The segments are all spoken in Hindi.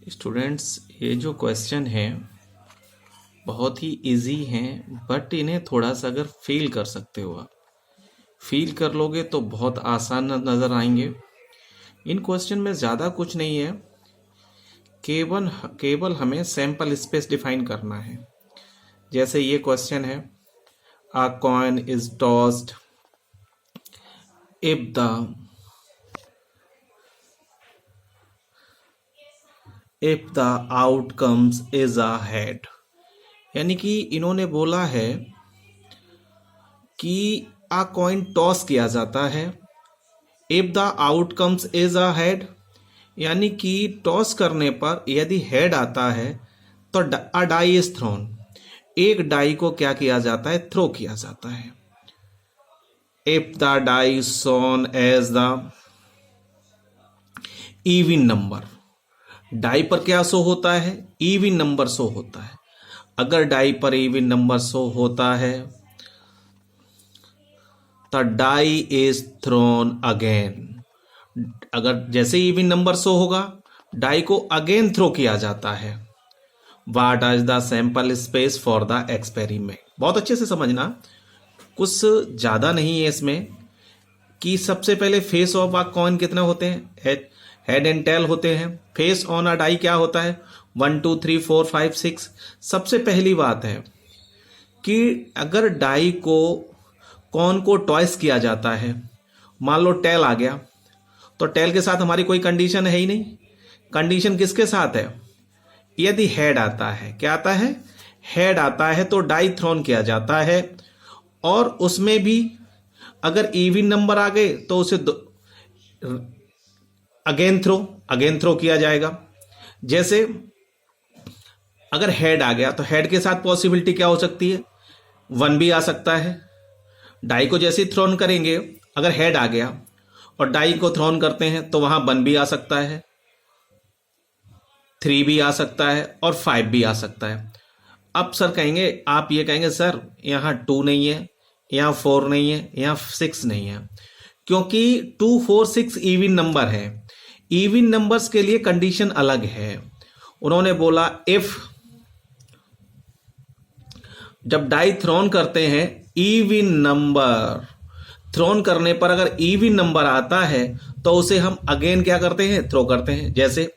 स्टूडेंट्स, ये जो क्वेश्चन है बहुत ही इजी हैं, बट इन्हें थोड़ा सा अगर फील कर सकते हो आप, फील कर लोगे तो बहुत आसान नज़र आएंगे। इन क्वेश्चन में ज़्यादा कुछ नहीं है, केवल केवल हमें सैंपल स्पेस डिफाइन करना है। जैसे ये क्वेश्चन है, अ coin is tossed if the outcomes is a head. यानी कि इन्होंने बोला है कि आ कॉइन टॉस किया जाता है if the outcomes is a head, यानी कि टॉस करने पर यदि हेड आता है तो अ डाई इज थ्रोन, एक डाई को क्या किया जाता है, थ्रो किया जाता है। If the die shown as the even number, die पर क्या शो होता है, इवन नंबर शो होता है। अगर डाई पर इवन नंबर शो होता है तो डाई इज थ्रोन अगेन। अगर जैसे इवन नंबर शो होगा, डाई को अगेन थ्रो किया जाता है। What is the sample space for the experiment. बहुत अच्छे से समझना, कुछ ज्यादा नहीं है इसमें। कि सबसे पहले फेस ऑफ अ कॉइन कितने होते हैं, हेड एंड टेल होते हैं। फेस ऑन अ डाई क्या होता है, 1 2 3 4 5 6। सबसे पहली बात है कि अगर डाई को कॉइन को टॉयस किया जाता है, मान लो टेल आ गया, तो टेल के साथ हमारी कोई कंडीशन है ही नहीं। कंडीशन किसके साथ है, यदि हेड आता है, क्या आता है, हेड आता है तो डाई थ्रोन किया जाता है। और उसमें भी अगर इवन नंबर आ गए तो उसे अगेन थ्रो किया जाएगा। जैसे अगर हेड आ गया तो हेड के साथ पॉसिबिलिटी क्या हो सकती है, 1 भी आ सकता है। डाई को जैसे ही थ्रोन करेंगे, अगर हेड आ गया और डाई को थ्रोन करते हैं तो वहां 1 भी आ सकता है, 3 भी आ सकता है और 5 भी आ सकता है। अब सर कहेंगे, आप ये कहेंगे सर यहाँ 2 नहीं है, यहाँ 4 नहीं है, यहाँ 6 नहीं है, क्योंकि 2 4 6 इवन नंबर है। इवन नंबर्स के लिए कंडीशन अलग है। उन्होंने बोला इफ, जब डाई थ्रोन करते हैं इवन नंबर, थ्रोन करने पर अगर इवन नंबर आता है तो उसे हम अगेन क्या करते हैं, थ्रो करते हैं। जैसे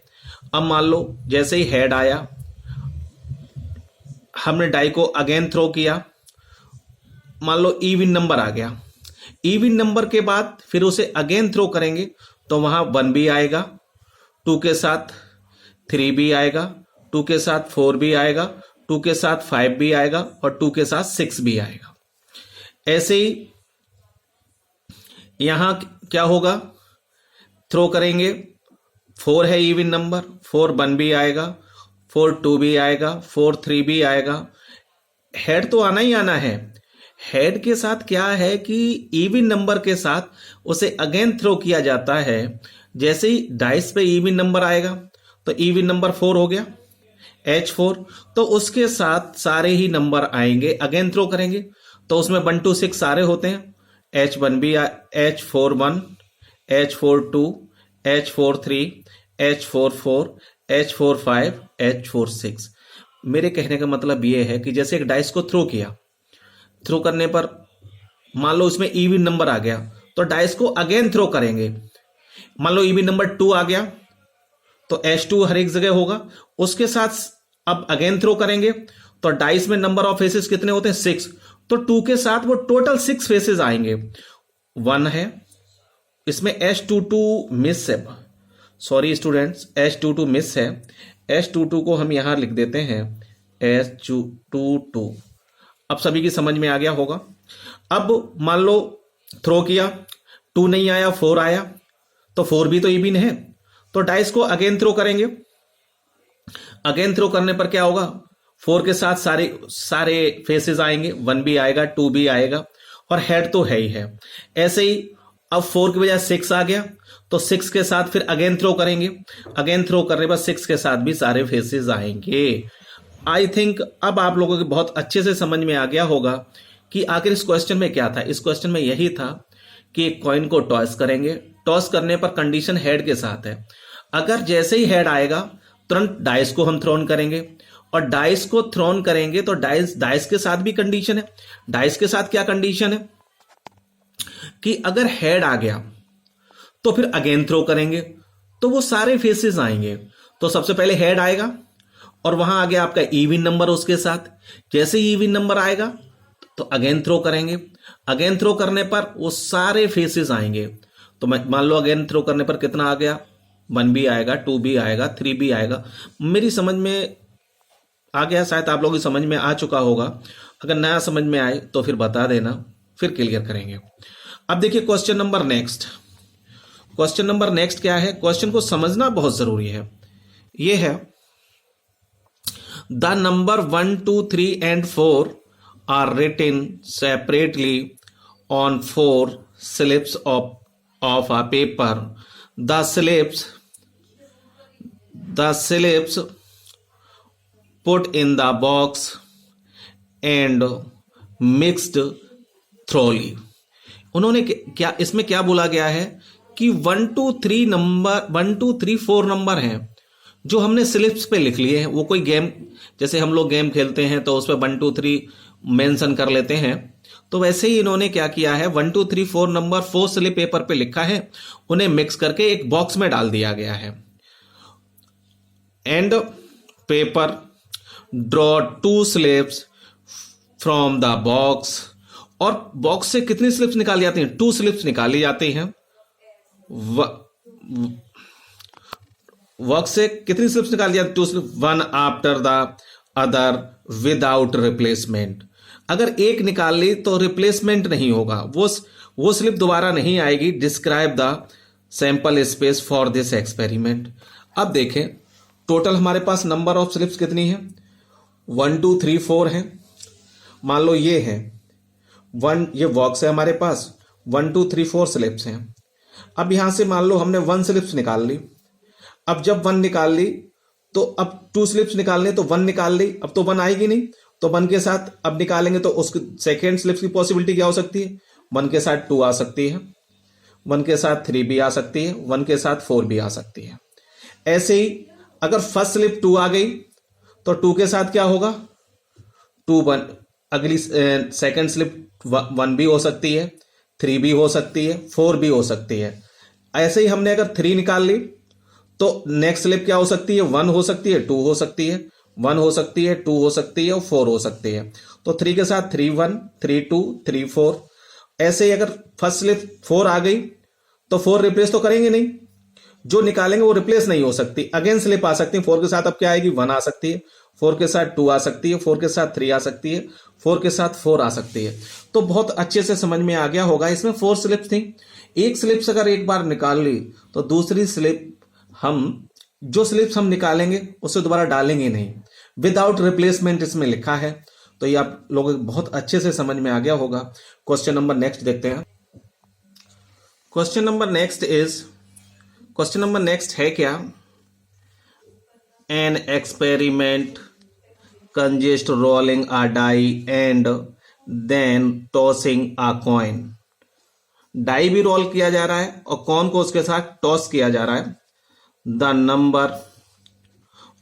अब मान लो जैसे ही हेड आया, हमने डाई को अगेन थ्रो किया, मान लो इवन नंबर आ गया, इवन नंबर के बाद फिर उसे अगेन थ्रो करेंगे तो वहां 1 भी आएगा, 2 के साथ 3 भी आएगा, 2 के साथ 4 भी आएगा, 2 के साथ 5 भी आएगा और 2 के साथ 6 भी आएगा। ऐसे ही यहां क्या होगा, थ्रो करेंगे, 4 है इवन नंबर, 4 1 भी आएगा, 4 2 भी आएगा, 4 3 भी आएगा। हेड तो आना ही आना है। हेड के साथ क्या है कि इवन नंबर के साथ उसे अगेन थ्रो किया जाता है। जैसे ही डाइस पे इवन नंबर आएगा तो इवन नंबर 4 हो गया, H4, तो उसके साथ सारे ही नंबर आएंगे, अगेन थ्रो करेंगे तो उसमें 1 2 6 सारे होते हैं। H1 भी H4 1, H4 2, H4 3, H4 4, H4 5, H4 6। मेरे कहने का मतलब यह है कि जैसे एक डाइस को थ्रो किया, थ्रो करने पर मान लो इसमें इवन नंबर आ गया तो डाइस को अगेन थ्रो करेंगे। मान लो इवन नंबर 2 आ गया तो H2 हर एक जगह होगा, उसके साथ अब अगेन थ्रो करेंगे तो डाइस में नंबर ऑफ फेसेस कितने होते हैं, 6, तो 2 के साथ वो टोटल 6 फेसेस आएंगे। 1 है, इसमें H22 मिस है, सॉरी स्टूडेंट्स, H22 मिस है। H22 को हम यहां लिख देते हैं H22। अब सभी की समझ में आ गया होगा। अब मान लो थ्रो किया, 2 नहीं आया, 4 आया, तो 4 भी तो इवन है, तो डाइस को अगेन थ्रो करेंगे। अगेन थ्रो करने पर क्या होगा, 4 के साथ सारे फेसेस आएंगे, 1 भी आएगा, 2 भी आएगा और हेड तो है ही है। ऐसे ही अब 4 की बजाय 6 आ गया तो 6 के साथ फिर अगेन थ्रो करेंगे। अगेन थ्रो करने पर 6 के साथ भी सारे फेसेस आएंगे। आई थिंक अब आप लोगों को बहुत अच्छे से समझ में आ गया होगा कि आखिर इस क्वेश्चन में क्या था। इस क्वेश्चन में यही था कि एक कॉइन को टॉस करेंगे, टॉस करने पर कंडीशन हेड के साथ है। अगर जैसे ही हेड आएगा तुरंत डाइस को हम थ्रोन करेंगे, और डाइस को थ्रोन करेंगे तो डाइस के साथ भी कंडीशन है। डाइस के साथ क्या कंडीशन है कि अगर हेड आ गया तो फिर अगेन थ्रो करेंगे, तो वो सारे फेसेस आएंगे। तो सबसे पहले हेड आएगा और वहां आ गया आपका इवन नंबर उसके साथ। जैसे ही इवन नंबर आएगा तो अगेन थ्रो करेंगे। अगेन थ्रो करने पर वो सारे फेसेस आएंगे। तो मान लो अगेन थ्रो करने पर कितना आ गया, 1 भी आएगा, 2 भी आएगा, 3 भी आएगा। मेरी समझ में आ गया, शायद आप लोगों की समझ में आ चुका होगा। अगर नया समझ में आए तो फिर बता देना, फिर क्लियर करेंगे। अब देखिए question number next. Question number next क्या है, क्वेश्चन को समझना बहुत जरूरी है। ये है the number 1, 2, 3 and 4 are written separately on 4 slips of a paper. The slips put in the box and mixed thoroughly. उन्होंने क्या इसमें क्या बोला गया है कि 1, 2, 3 नंबर 1, 2, 3, 4 नंबर हैं जो हमने स्लिप्स पे लिख लिए हैं। वो कोई गेम, जैसे हम लोग गेम खेलते हैं तो उस पर 1, 2, 3 मेंशन कर लेते हैं, तो वैसे ही इन्होंने क्या किया है, 1, 2, 3, 4 नंबर 4 स्लिप पेपर पे लिखा है, उन्हें मिक्स करके एक बॉक्स में डाल दिया गया है। And paper draw 2 slips from the box, और बॉक्स से कितनी स्लिप्स निकाली जाती हैं, 2 स्लिप्स निकाली जाती हैं। वर्क से कितनी स्लिप्स निकाली जाती है, 2 slip, 1 after the other without replacement. अगर एक निकाल ली तो रिप्लेसमेंट नहीं होगा, वो स्लिप दोबारा नहीं आएगी। Describe the sample space for this experiment. अब देखें टोटल हमारे पास नंबर ऑफ स्लिप्स कितनी है, 1, 2, 3, 4 है। मान लो ये है 1, ये बॉक्स है हमारे पास, 1, 2, 3, 4 स्लिप्स हैं। अब यहां से मान लो हमने 1 स्लिप्स निकाल ली। अब जब 1 निकाल ली तो अब 2 स्लिप्स निकालने, तो 1 निकाल ली, अब तो 1 आएगी नहीं, तो 1 के साथ अब निकालेंगे तो उसकी सेकेंड स्लिप्स की पॉसिबिलिटी क्या हो सकती है, 1 के साथ 2 आ सकती है, 1 के साथ 3 भी आ सकती है, 1 के साथ 4 भी आ सकती है। ऐसे ही अगर फर्स्ट स्लिप 2 आ गई तो 2 के साथ क्या होगा, 2 1, अगली सेकेंड स्लिप 1 भी हो सकती है, 3 भी हो सकती है, 4 भी हो सकती है। ऐसे ही हमने अगर 3 निकाल ली तो नेक्स्ट स्लिप क्या हो सकती है, 1 हो सकती है, 2 हो सकती है, 1 हो सकती है, 2 हो सकती है और 4 हो सकती है। तो 3 के साथ 3 1, 3 2, 3 4। ऐसे ही अगर फर्स्ट स्लिप 4 आ गई तो 4 रिप्लेस तो करेंगे नहीं, जो निकालेंगे वो रिप्लेस नहीं हो सकती, अगेन स्लिप आ सकती है। 4 के साथ अब क्या आएगी, 1 आ सकती है, 4 के साथ 2 आ सकती है, 4 के साथ 3 आ सकती है, 4 के साथ 4 आ सकती है। तो बहुत अच्छे से समझ में आ गया होगा। इसमें 4 स्लिप्स थी, एक स्लिप्स अगर एक बार निकाल ली तो दूसरी स्लिप जो स्लिप्स हम निकालेंगे उसे दोबारा डालेंगे नहीं, विदाउट रिप्लेसमेंट इसमें लिखा है। तो ये आप लोगों को बहुत अच्छे से समझ में आ गया होगा। क्वेश्चन नंबर नेक्स्ट देखते हैं। क्वेश्चन नंबर नेक्स्ट है क्या, an experiment consists rolling a die and then tossing a coin. Die भी रोल किया जा रहा है और कॉइन को उसके साथ टॉस किया जा रहा है। The number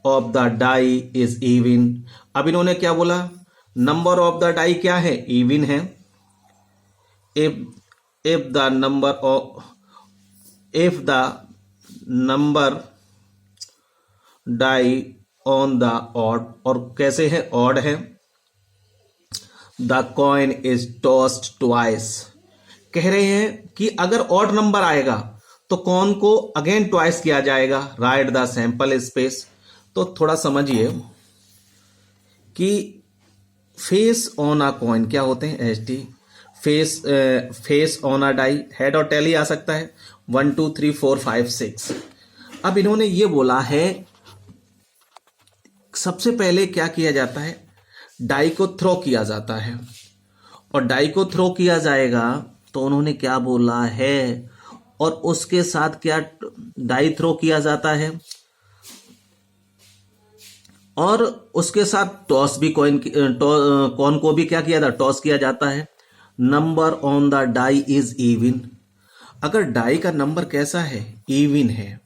of the die is even. अब इन्होंने क्या बोला, नंबर ऑफ द डाई क्या है, इवन है। If the number die on the odd, और कैसे है, ऑड है। The coin is tossed twice. कह रहे हैं कि अगर ऑड नंबर आएगा तो कॉइन को अगेन ट्वाइस किया जाएगा। Right the sample space. तो थोड़ा समझिए कि फेस ऑन अ कॉइन क्या होते हैं, H D. Face on a die, head और टेल ही आ सकता है, 1 2 3 4 5 6। अब इन्होंने ये बोला है सबसे पहले क्या किया जाता है, डाई को थ्रो किया जाता है, और डाई को थ्रो किया जाएगा तो उन्होंने क्या बोला है, और उसके साथ क्या डाई थ्रो किया जाता है, और उसके साथ टॉस भी कॉइन को भी क्या किया था, टॉस किया जाता है। Number on the die is even. अगर डाई का नंबर कैसा है, इवन है,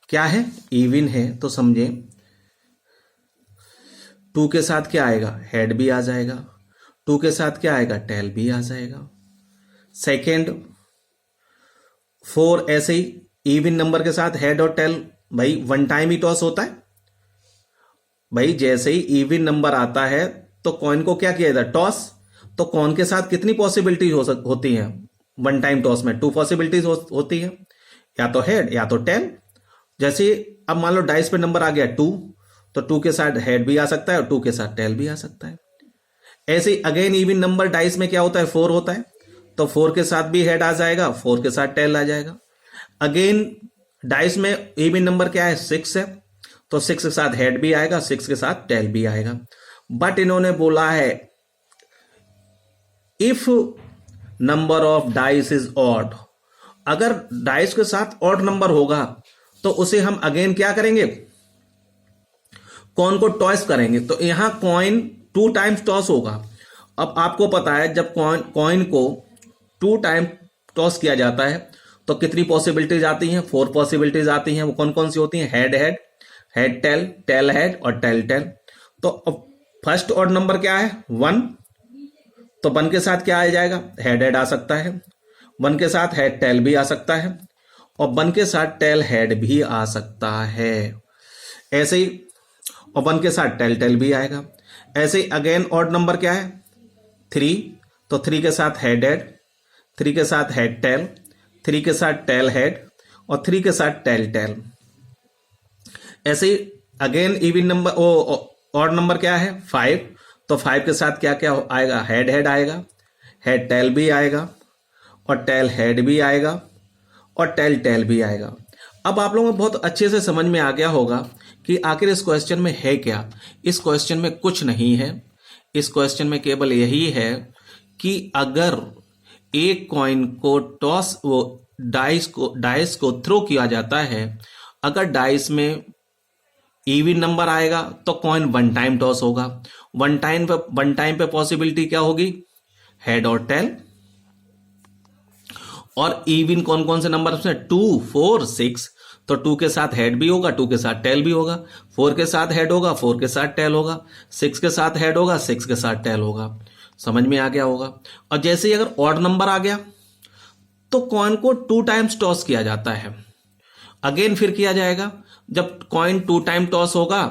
क्या है, इवन है, तो समझे टू के साथ क्या आएगा, हेड भी आ जाएगा, टू के साथ क्या आएगा, टेल भी आ जाएगा। सेकेंड, फोर ऐसे ही इवन नंबर के साथ हेड और टेल, भाई वन टाइम ही टॉस होता है। भाई जैसे ही इवन नंबर आता है तो कॉइन को क्या किया जाता है, टॉस। तो कॉइन के साथ कितनी पॉसिबिलिटीज होती हैं वन टाइम टॉस में, टू पॉसिबिलिटीज होती है, या तो हेड या तो टेल। जैसे अब मान लो डाइस पे नंबर आ गया टू, तो टू के साथ हेड भी आ सकता है और टू के साथ टेल भी आ सकता है। ऐसे ही अगेन इवन नंबर डाइस में क्या होता है, फोर होता है, तो फोर के साथ भी हेड आ जाएगा, फोर के साथ टेल आ जाएगा। अगेन डाइस में इवन नंबर क्या है, सिक्स है, तो सिक्स के साथ हेड भी आएगा, सिक्स के साथ टेल भी आएगा। बट इन्होंने बोला है if number of dice is odd, अगर डाइस के साथ ऑड नंबर होगा तो उसे हम अगेन क्या करेंगे, कॉइन को टॉस करेंगे। तो यहां कॉइन टू टाइम्स टॉस होगा। अब आपको पता है जब कॉइन को टू टाइम टॉस किया जाता है तो कितनी पॉसिबिलिटीज आती हैं, फोर पॉसिबिलिटीज आती हैं। वो कौन कौन सी होती हैं, head head, head tail, tail head और टेल टेल। तो अब फर्स्ट ऑड नंबर क्या है, वन, तो वन के साथ क्या आ जाएगा, हेड हेड आ सकता है, वन के साथ हेड टेल भी आ सकता है और वन के साथ टेल हेड भी आ सकता है। ऐसे ही और वन के साथ टेल टेल भी आएगा। ऐसे ही अगेन ऑड नंबर क्या है, थ्री, तो थ्री के साथ हेड हेड, थ्री के साथ हेड टेल, थ्री के साथ टेल हेड और थ्री के साथ टेल टेल। ऐसे ही again even number odd number क्या है, फाइव, तो फाइव के साथ क्या क्या आएगा, हेड हेड आएगा, हेड टेल भी आएगा और टेल हेड भी आएगा और टेल टेल भी आएगा। अब आप लोगों को बहुत अच्छे से समझ में आ गया होगा कि आखिर इस क्वेश्चन में है क्या। इस क्वेश्चन में कुछ नहीं है, इस क्वेश्चन में केवल यही है कि अगर एक कॉइन को टॉस, वो डाइस को थ्रो किया जाता है, अगर डाइस में इवन नंबर आएगा तो कॉइन वन टाइम टॉस होगा। वन टाइम पे पॉसिबिलिटी क्या होगी, हेड और टेल। और इवन कौन कौन से नंबर उसमें, टू, फोर, सिक्स, तो टू के साथ हेड भी होगा, टू के साथ टेल भी होगा, फोर के साथ हेड होगा, फोर के साथ टेल होगा, सिक्स के साथ हेड होगा, सिक्स के साथ टेल होगा। समझ में आ गया होगा। और जैसे ही अगर ऑड नंबर आ गया तो कॉइन को टू टाइम्स टॉस किया जाता है। अगेन फिर किया जाएगा, जब कॉइन टू टाइम टॉस होगा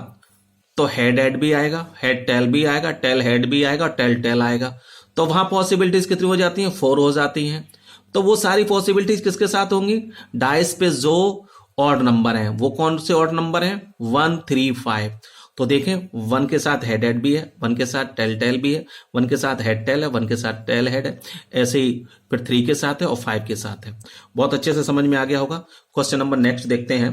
तो हेड हेड भी आएगा, हेड टेल भी आएगा, टेल हेड भी आएगा, टेल टेल आएगा। तो वहां पॉसिबिलिटीज कितनी हो जाती हैं, फोर हो जाती हैं। तो वो सारी पॉसिबिलिटीज किसके साथ होंगी, डाइस पे जो ऑड नंबर है। वो कौन से ऑड नंबर है, 1, 3, 5। तो देखें, वन के साथ हेड हेड भी है, वन के साथ टेल टेल भी है, वन के साथ हेड टेल है, वन के साथ टेल हेड है। ऐसे ही फिर 3 के साथ है और 5 के साथ है। बहुत अच्छे से समझ में आ गया होगा। क्वेश्चन नंबर नेक्स्ट देखते हैं।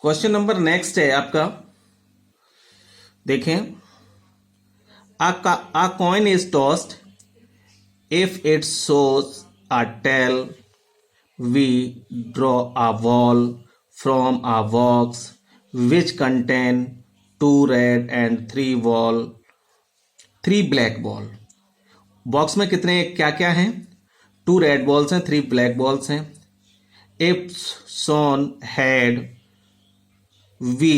क्वेश्चन नंबर नेक्स्ट है आपका, देखें, a coin is tossed if it shows a tail, we draw a ball from a box which contain 2 red and 3 black ball। Box में कितने क्या क्या हैं, 2 रेड बॉल्स हैं, 3 ब्लैक बॉल्स हैं। If shown head we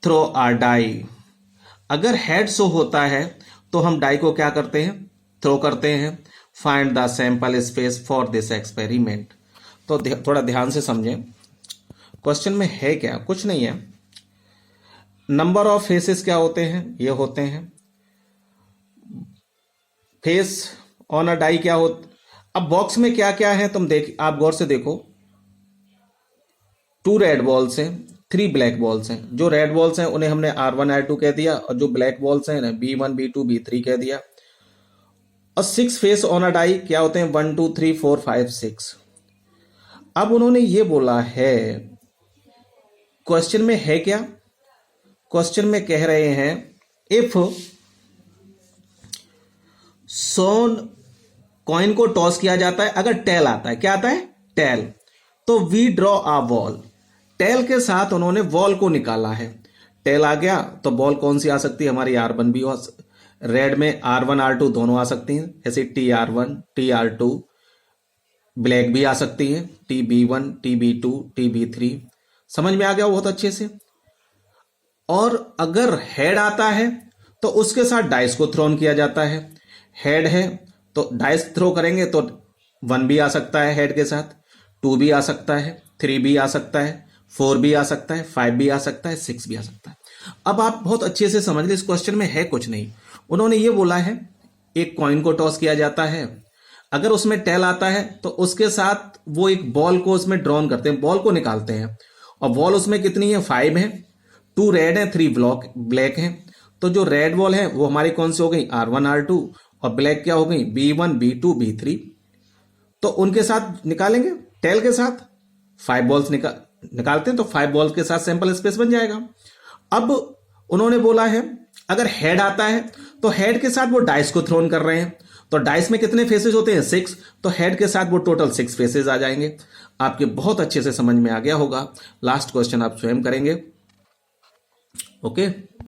throw a die. अगर हेड शो होता है तो हम डाई को क्या करते हैं, थ्रो करते हैं। Find the sample space for this experiment. तो थोड़ा ध्यान से समझें, क्वेश्चन में है क्या, कुछ नहीं है। नंबर ऑफ फेसेस क्या होते हैं, ये होते हैं। फेस ऑन अ डाई क्या होता। अब बॉक्स में क्या क्या है तुम आप गौर से देखो। 2 रेड बॉल्स हैं, 3 ब्लैक बॉल्स हैं। जो रेड बॉल्स हैं उन्हें हमने R1 R2 कह दिया और जो ब्लैक बॉल्स हैं B1 B2 B3 कह दिया। और 6 फेस ऑन अ डाई क्या होते हैं, 1 2 3 4 5 6। अब उन्होंने ये बोला है, क्वेश्चन में है क्या, क्वेश्चन में कह रहे हैं इफ सोन कॉइन को टॉस किया जाता है, अगर टेल आता है, क्या आता है, टेल, तो we draw a ball. Tail के साथ उन्होंने बॉल को निकाला है। टेल आ गया तो बॉल कौन सी आ सकती है हमारी, R1 भी हो, रेड में R1 R2 दोनों आ सकती हैं, ऐसे TR1 TR2। ब्लैक भी आ सकती है, TB1 TB2 TB3। समझ में आ गया बहुत अच्छे से। और अगर हेड आता है तो उसके साथ डाइस को थ्रोन किया जाता है। हेड है तो डाइस थ्रो करेंगे तो 1 भी आ सकता है हेड के साथ, 2 भी आ सकता है, 3 भी आ सकता है, 4 भी आ सकता है, 5 भी आ सकता है, 6 भी आ सकता है। अब आप बहुत अच्छे से समझ लें, इस क्वेश्चन में है कुछ नहीं। उन्होंने ये बोला है एक कॉइन को टॉस किया जाता है, अगर उसमें टेल आता है तो उसके साथ वो एक बॉल को उसमें ड्रॉन करते हैं, बॉल को निकालते हैं, और बॉल उसमें कितनी है 5 है, 2 रेड है, 3 ब्लैक है। तो जो रेड बॉल है वो हमारी कौन सी हो गई R1 R2, और ब्लैक क्या हो गई B1 B2 B3। तो उनके साथ निकालेंगे टेल के साथ 5 बॉल्स निकालते हैं तो 5 बॉल्स के साथ सैंपल स्पेस बन जाएगा। अब उन्होंने बोला है अगर हेड आता है तो हेड के साथ वो डाइस को थ्रोन कर रहे हैं, तो डाइस में कितने फेसेस होते हैं 6, तो हेड के साथ वो टोटल 6 फेसेस आ जाएंगे। आपके बहुत अच्छे से समझ में आ गया होगा। लास्ट क्वेश्चन आप स्वयं करेंगे। ओके।